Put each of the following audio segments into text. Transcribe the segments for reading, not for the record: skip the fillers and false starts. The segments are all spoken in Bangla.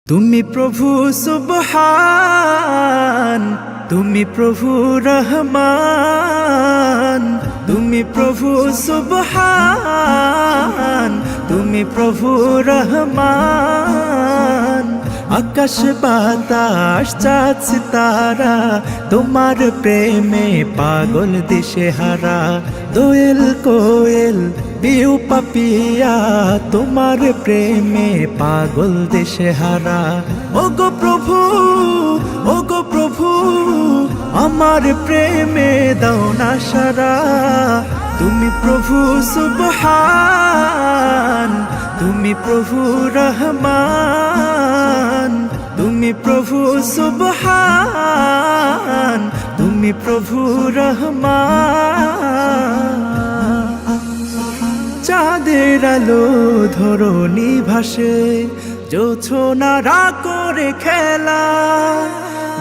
তুমি প্রভু সুবহান, তুমি প্রভু রহমান, তুমি প্রভু সুবহান, তুমি প্রভু রহমান। আকাশ বাতাস চাঁদ সিতারা তোমার প্রেমে পাগল দিশেহারা। দোয়েল কোয়েল বিউ পাপিয়া তোমার প্রেমে পাগল দিশেহারা। ওগো প্রভু, ওগো প্রভু, আমার প্রেমে দাও না সারা। তুমি প্রভু সুবহান, তুমি প্রভু রহমান, তুমি প্রভু সুবহান, তুমি প্রভু রহমান। চাঁদের আলো ধরণী ভাসে, জোছনারা করে খেলা।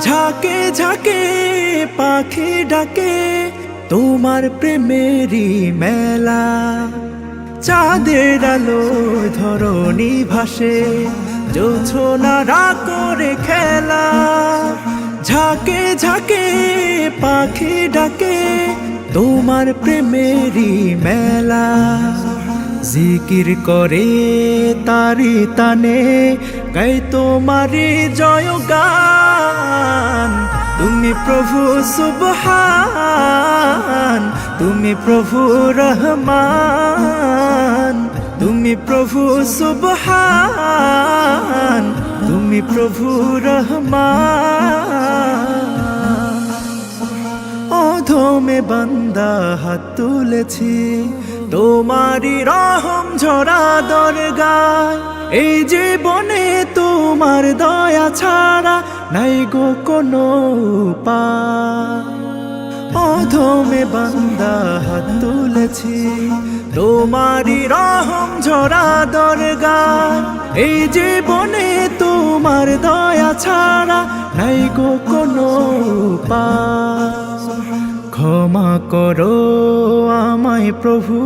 ঝাঁকে ঝাঁকে পাখি ডাকে তোমার প্রেমেরই মেলা। চাঁদের আলো ধরণী ভাসে, জোছনারা করে খেলা। ঝাঁকে ঝাঁকে পাখি ডাকে তোমার প্রেমেরই মেলা। জিকির করে তারি তানে গাই তোমারি জয়গান। তুমি প্রভু সুবহান, তুমি প্রভু রহমান, তুমি প্রভু সুবহান, তুমি প্রভু রহমান। অধমে বান্দা হাত তুলেছি তোমারি রহম ঝরা দরগায়। এই জীবনে তোমার দয়া ছাড়া নাই গো কোনো উপায়। অধমে বান্দা হাত তুলেছি তোমারি রহম ঝরা দরগায়। এই জীবনে তোমার দয়া ছাড়া নাই গো কোনো উপায়। ক্ষমা করো আমায় প্রভু,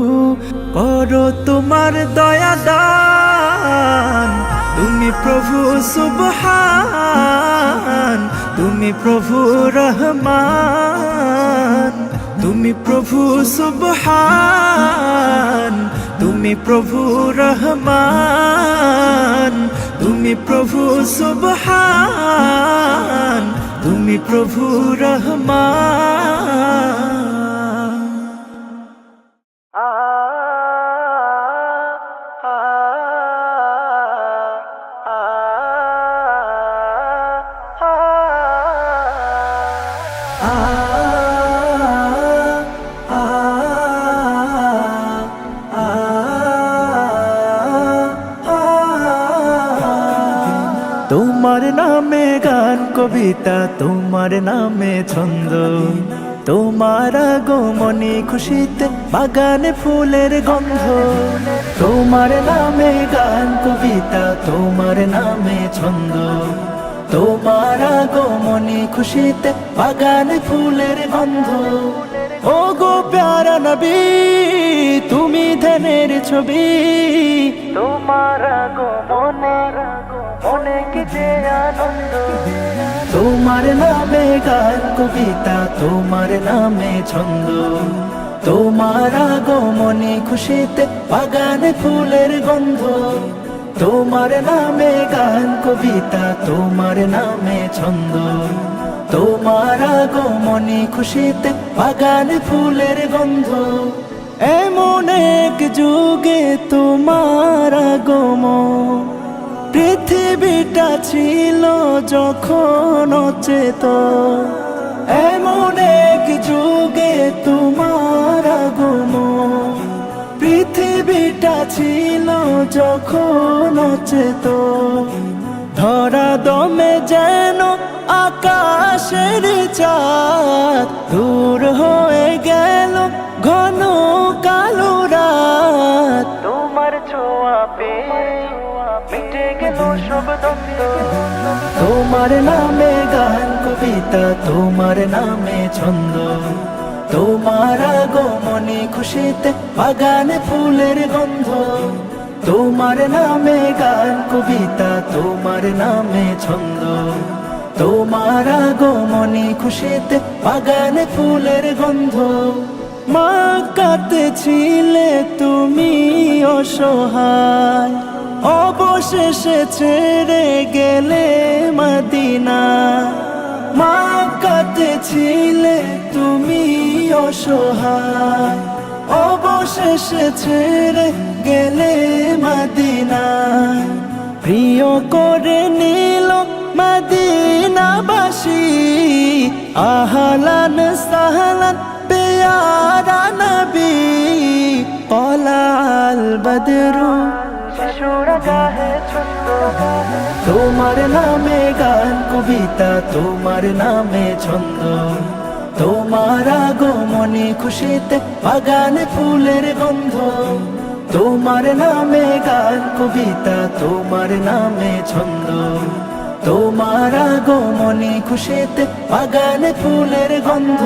করো তোমার দয়া দান। তুমি প্রভু সুবহান, তুমি প্রভু রহমান, তুমি প্রভু সুবহান, তুমি প্রভু রহমান, তুমি প্রভু সুবহান, তুমি প্রভু রহমান। তোমার নামে গান কবিতা, তোমার নামে ছন্দ, তোমার আগমনী খুশিতে বাগানে ফুলের গন্ধ। তোমার নামে গান কবিতা, তোমার নামে ছন্দ, তোমার আগমনী খুশিতে বাগানে ফুলের গন্ধ। ও গো প্যারা নবী, তুমি ধ্যানের ছবি, তোমার আগমনে অনেক যে আনন্দ। তোমার নামে গান কবিতা, তোমার নামে ছন্দ, তোমার আগমনী খুশিতে বাগানে ফুলের গন্ধ। তোমার নামে গান কবিতা, তোমার নামে ছন্দ, তোমার আগমনী খুশিতে বাগানে ফুলের গন্ধ। এমন এক যুগে তোমার আগমন, পৃথিবীটা ছিল যখন অচেতন। এমন এক যুগে তোমার আগমন, পৃথিবীটা ছিল যখন অচেতন। ধরা দমে যেন আকাশের চাঁদ, দূর হয়ে গেল ঘন কালো রাত। তোমার ছোঁয়া পেয়ে মিটে গেল সব দ্বন্দ্ব। তোমার নামে গান কবিতা, তোমার নামে ছন্দ, তোমার আগমনী খুশিতে বাগানে ফুলের গন্ধ। তোমার নামে গান কবিতা, তোমার নামে ছন্দ, তোমার আগমনী খুশিতে বাগানে ফুলের গন্ধ। মক্কাতে ছিলে তুমি অসহায়, অবশেষে ছেড়ে গেলে মদিনা। মক্কাতে ছিলে তুমি অসহায়, অবশেষে ছেড়ে গেলে মদিনা। প্রিয় করে নিল মদিনাবাসী, আহলান সাহলান পেয়ারা নবী। পলাল বদরু তোমার নামে গান কবিতা, তোমার নামে ছন্দ, তোমার আগমনী খুশিতে বাগানে ফুলের গন্ধ। তোমার নামে গান কবিতা, তোমার নামে ছন্দ, তোমার আগমনী খুশিতে বাগানে ফুলের গন্ধ।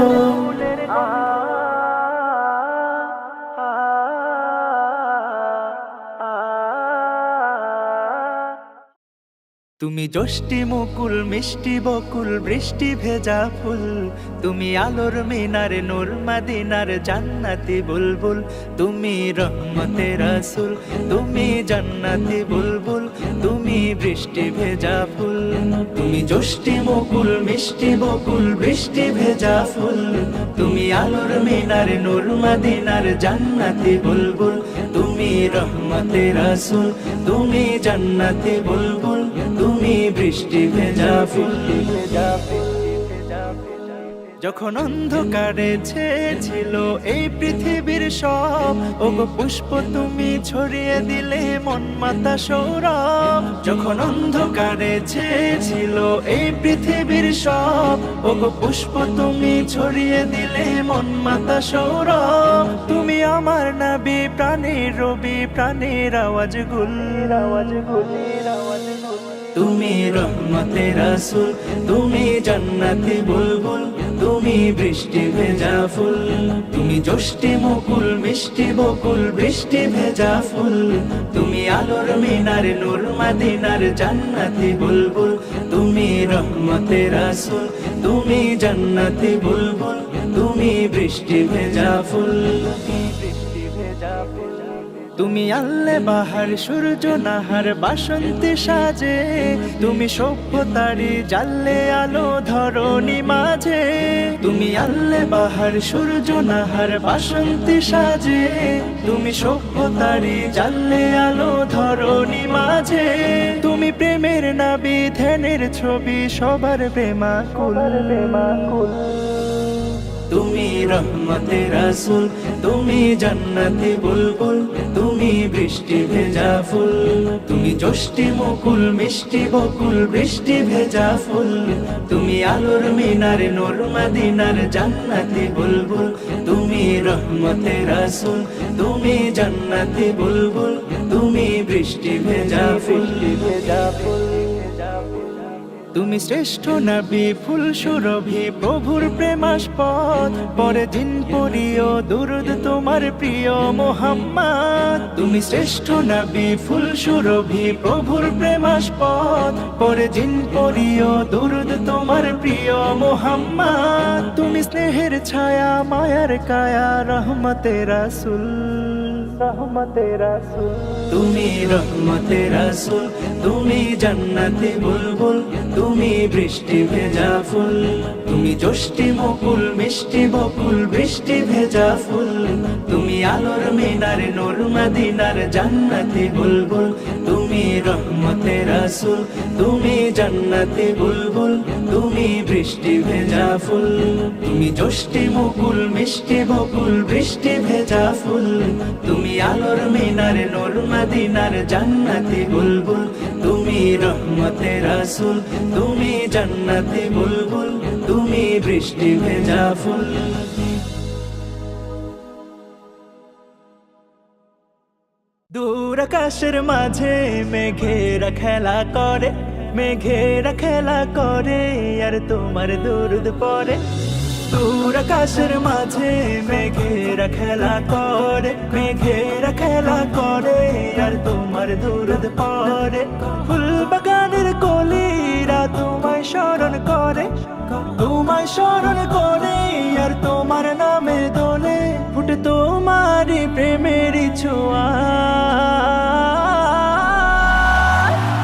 তুমি জ্যোষ্ঠী মুকুল মিষ্টি বকুল বৃষ্টি ভেজা ফুল, তুমি আলোর মিনার নূর মদিনার জান্নাতি বুলবুল। তুমি রহমতে রাসূল, তুমি জান্নাতি বুলবুল, তুমি বৃষ্টি ভেজা ফুল। তুমি জ্যোষ্ঠী মুকুল মিষ্টি বকুল বৃষ্টি ভেজা ফুল, তুমি আলোর মিনার নূর মদিনার জান্নাতি বুলবুল। তুমি রহমতে রাসূল, তুমি জান্নাতি বুলবুল, তুমি বৃষ্টি ভেজা ফুল। যখন অন্ধকারে ছেয়েছিল এই পৃথিবীর সব, ওগো পুষ্প তুমি ছড়িয়ে দিলে মন মাতা সৌরভ। যখন অন্ধকারে ছেয়েছিল এই পৃথিবীর সব, ওগো পুষ্প তুমি ছড়িয়ে দিলে মন মাতা সৌরভ। তুমি আমার নবী প্রাণের রবি, প্রাণের আওয়াজ গুল, আওয়াজ গুল, আওয়াজ গুল। তুমি রহমতে রাসূল, তুমি জান্নাতি বুলবুল, তুমি বৃষ্টি ভেজা ফুল। তুমি জ্যোষ্ঠী মুকুল মিষ্টি বকুল বৃষ্টি ভেজা ফুল, তুমি আলোর মিনার নূর মদিনার জান্নাতি বুলবুল। তুমি রহমতে রাসূল, তুমি জান্নাতি বুলবুল, তুমি বৃষ্টি ভেজা ফুল। তুমি আল্লে বাহার সূর্য নাহার বাসন্তী সাজে, তুমি সভ্যতারি জানলে আলো ধরণী মাঝে। তুমি আল্লে বাহার সূর্য নাহার বাসন্তী সাজে, তুমি সভ্যতারি জানলে আলো ধরণী মাঝে। তুমি প্রেমের নবী ধ্যানের ছবি সবার প্রেমাকুল, প্রেমাকুল। তুমি রহমতে রাসূল, তুমি জান্নাতি বুলবুল, তুমি বৃষ্টি ভেজা ফুল। তুমি জ্যোষ্ঠী মুকুল মিষ্টি বকুল বৃষ্টি ভেজা ফুল, তুমি আলোর মিনার নূর মদিনার জান্নাতি বুলবুল। তুমি রহমতে রাসূল, তুমি জান্নাতি বুলবুল, তুমি বৃষ্টি ভেজা ফুল, ভেজা ফুল। তুমি শ্রেষ্ঠ নবী ফুল সুরভি প্রভুর প্রেমাস্পদ, পরে দিন পড়িও দুরুদ তোমার প্রিয় মুহাম্মদ। তুমি শ্রেষ্ঠ নবী ফুল সুরভি প্রভুর প্রেমাস্পদ, পরে দিন পড়িও দুরুদ তোমার প্রিয় মুহাম্মদ। তুমি স্নেহের ছায়া মায়ার কায়া রহমতে রাসূল, রহমতে রাসূল। তুমি রহমতে রাসূল, তুমি জান্নাতি বুলবুল, তুমি বৃষ্টি ভেজা ফুল। তুমি জ্যোষ্ঠী মুকুল মিষ্টি বকুল বৃষ্টি ভেজা ফুল, তুমি আলোর মিনার নূর মদিনার জান্নাতি বুলবুল। তুমি রহমতে রাসূল, তুমি জান্নাতি বুলবুল, তুমি বৃষ্টি ভেজা ফুল। তুমি জ্যোষ্ঠী মুকুল মিষ্টি বকুল বৃষ্টি ভেজা ফুল, তুমি আলোর মিনার নূর মদিনার জান্নাতি বুলবুল। তুমি রহমতে রাসূল, তুমি জান্নাতি বুলবুল, তুমি বৃষ্টি ভেজা ফুল। দূর আকাশের মাঝে মেঘেরা খেলা করে, মেঘেরা খেলা করে আর তোমার দুরুদ পড়ে। দূর আকাশের মাঝে মেঘেরা খেলা করে, মেঘেরা খেলা করে আর তোমার দূরদ পরে। ফুল বাগানের কলিরা তোমায় স্মরণ করে, তোমায় স্মরণ করে আর তোমার নামে দোলে। ফুটে তোমারই প্রেমের ছোঁয়া,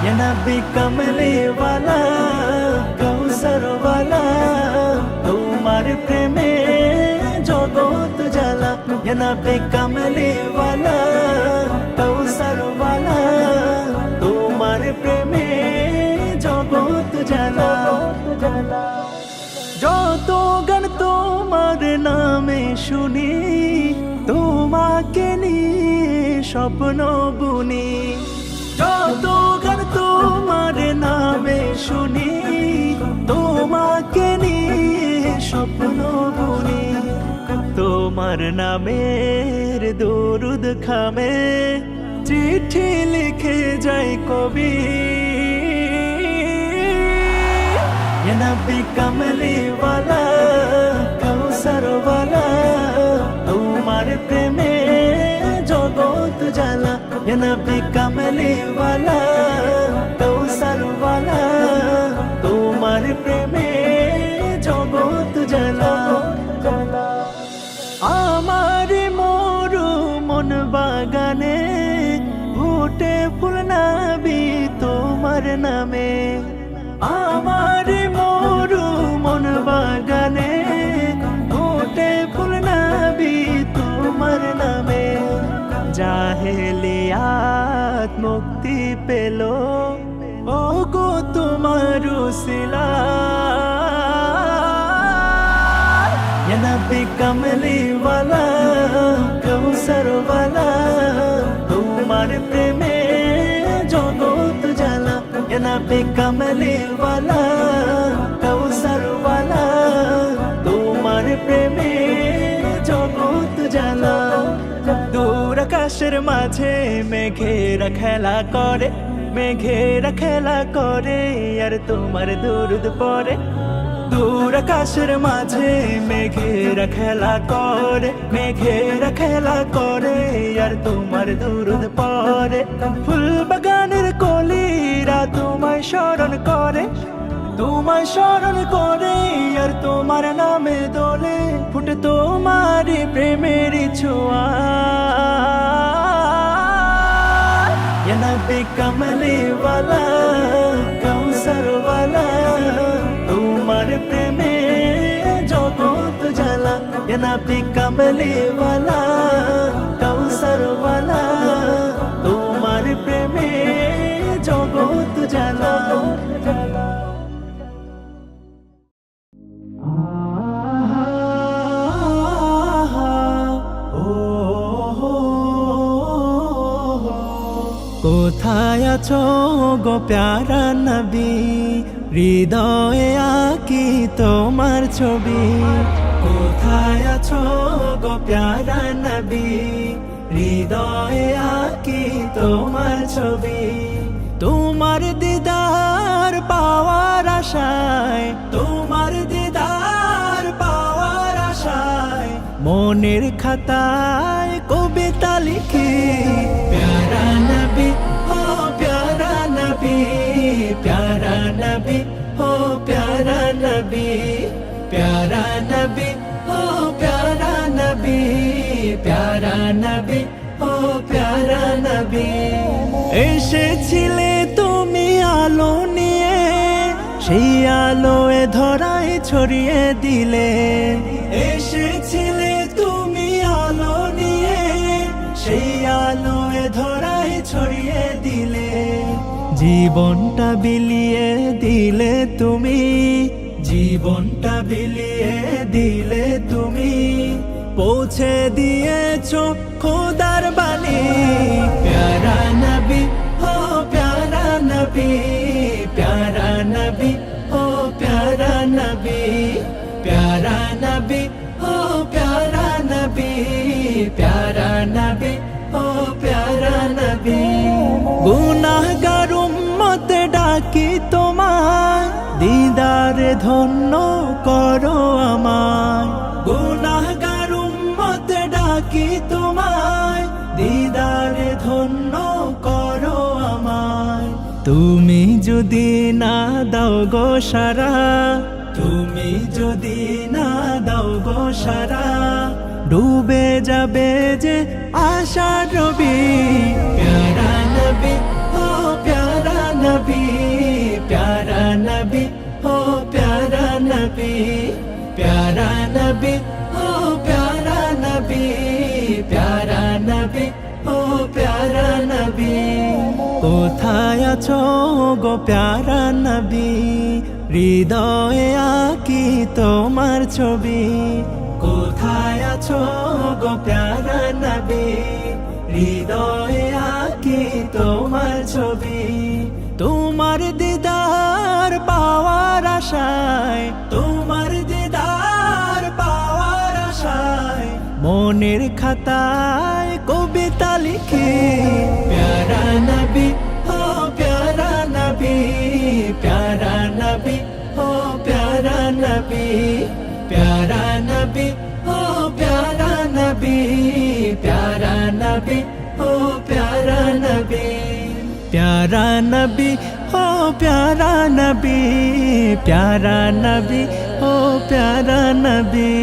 ইয়া নবী কমলে ওয়ালা কৌসর ওয়ালা, তোমার প্রেমে জগৎ জ্বালা। ইয়া নবী কমলে ওয়ালা কৌসর ওয়ালা, তোমার প্রেমে জগৎ জ্বালা। যত গান তোমার নামে শুনি, তোমাকে নিয়ে স্বপ্ন বুনি। যত গান তোমার নামে শুনি, তোমাকে নিয়ে স্বপ্ন বুনি। তোমার নামের দরুদ খামে চিঠি লিখে যায় কবি। ইয়া নবী কমলে ওয়ালা কৌসর ওয়ালা, তোমার প্রেমে জগৎ জ্বালা। ইয়া নবী কমলে ওয়ালা কৌসর ওয়ালা, তোমার প্রেমে জগৎ জ্বালা। আমার মরু মন বাগানে ফুটে ফুল নবী তোমার নামে। আমার মরু মন বাগানে ফুটে ফুল নবী তোমার নামে। জাহেলিয়াত মুক্তি পেল ও গো তোমার উসিলা। ইয়া নবী কমলে ওয়ালা কৌসর ওয়ালা, তোমার প্রেমে জগৎ জ্বালা। ইয়া নবী কমলে ওয়ালা কৌসর ওয়ালা, তোমার প্রেমে জগৎ জ্বালা। দূর আকাশের মাঝে মেঘেরা খেলা করে, মেঘেরা খেলা করে আর তোমার দরুদ পরে। দূর আকাশের মাঝে মেঘেরা খেলা করে, মেঘেরা খেলা করে আর তোমার দরুদ পরে। ফুল বাগানের কলিরা তোমায় স্মরণ করে, তোমায় স্মরণ করে আর তোমার নামে দোলে। ফুটে তোমারই প্রেমের ছোঁয়া, ইয়া নবী কমলে ওয়ালা কৌসর ওয়ালা, তোমার প্রেমে জগৎ জ্বালা। ইয়া নবী কমলে ওয়ালা কৌসর ওয়ালা, তোমার প্রেমে জগৎ জ্বালা। কোথায় আছো গো প্যারা নবী, হৃদয়ে আঁকি তোমার ছবি। কোথায় আছো গো প্যারা নবী, হৃদয়ে আঁকি তোমার ছবি। তোমার দিদার পাওয়ার আশায়, তোমার দিদার পাওয়ার আশায় মনের খাতায় কবিতা লিখি। প্যারা নবী ও প্যারা নবী, প্যারা নবী ও প্যারা নবী, প্যারা নবী ও প্যারা নবী, প্যারা নবী ও প্যারা নবী। এসেছিলে তুমি আলো নিয়ে, সেই আলোয় ধরায় ছড়িয়ে দিলে। এসেছিলে তুমি আলো নিয়ে, সেই আলোয় ধরায় ছড়িয়ে দিলে। জীবনটা বিলিয়ে দিলে তুমি, জীবনটা বিলিয়ে দিলে তুমি। পৌঁছে দিয়েছো খোদার বাণী। প্যারা নবী ও প্যারা নবী, প্যারা নবী ও প্যারা নবী, প্যারা নবী ও প্যারা নবী, প্যারা নবী ও প্যারা নবী। গুনাহগার উম্মত ডাকি তোমায়, দিদারে ধন্য করো আমায়, গুনাহগার উম্মত ডাকি তোমায়, দিদারে ধন্য করো আমায়। তুমি যদি না দাও গো সারা, তুমি যদি না দাও গো সারা, ডুবে যাবে যে আশার রবি। প্যারা নবী ও প্যারা নবী, প্যারা নবী ও প্যারা নবী, প্যারা নবী ও প্যারা নবী, প্যারা নবী ও প্যারা নবী। কোথায় আছো গো প্যারা নবী, হৃদয়ে আঁকি তোমার ছবি। কোথায় আছো গো প্যারা নবী, হৃদয়ে আঁকি তোমার ছবি। তোমার দিদার পাওয়ার আশায়, তোমার দিদার পাওয়ার আশায়, মনের খাতায় কবিতা লিখি। প্যারা নবী ও প্যারা নবী, প্যারা নবী ও প্যারা নবী, প্যারা নবী ও প্যারা নবী, প্যারা নবী ও প্যারা নবী, প্যারা নবী ও প্যারা নবী, প্যারা নবী ও প্যারা নবী।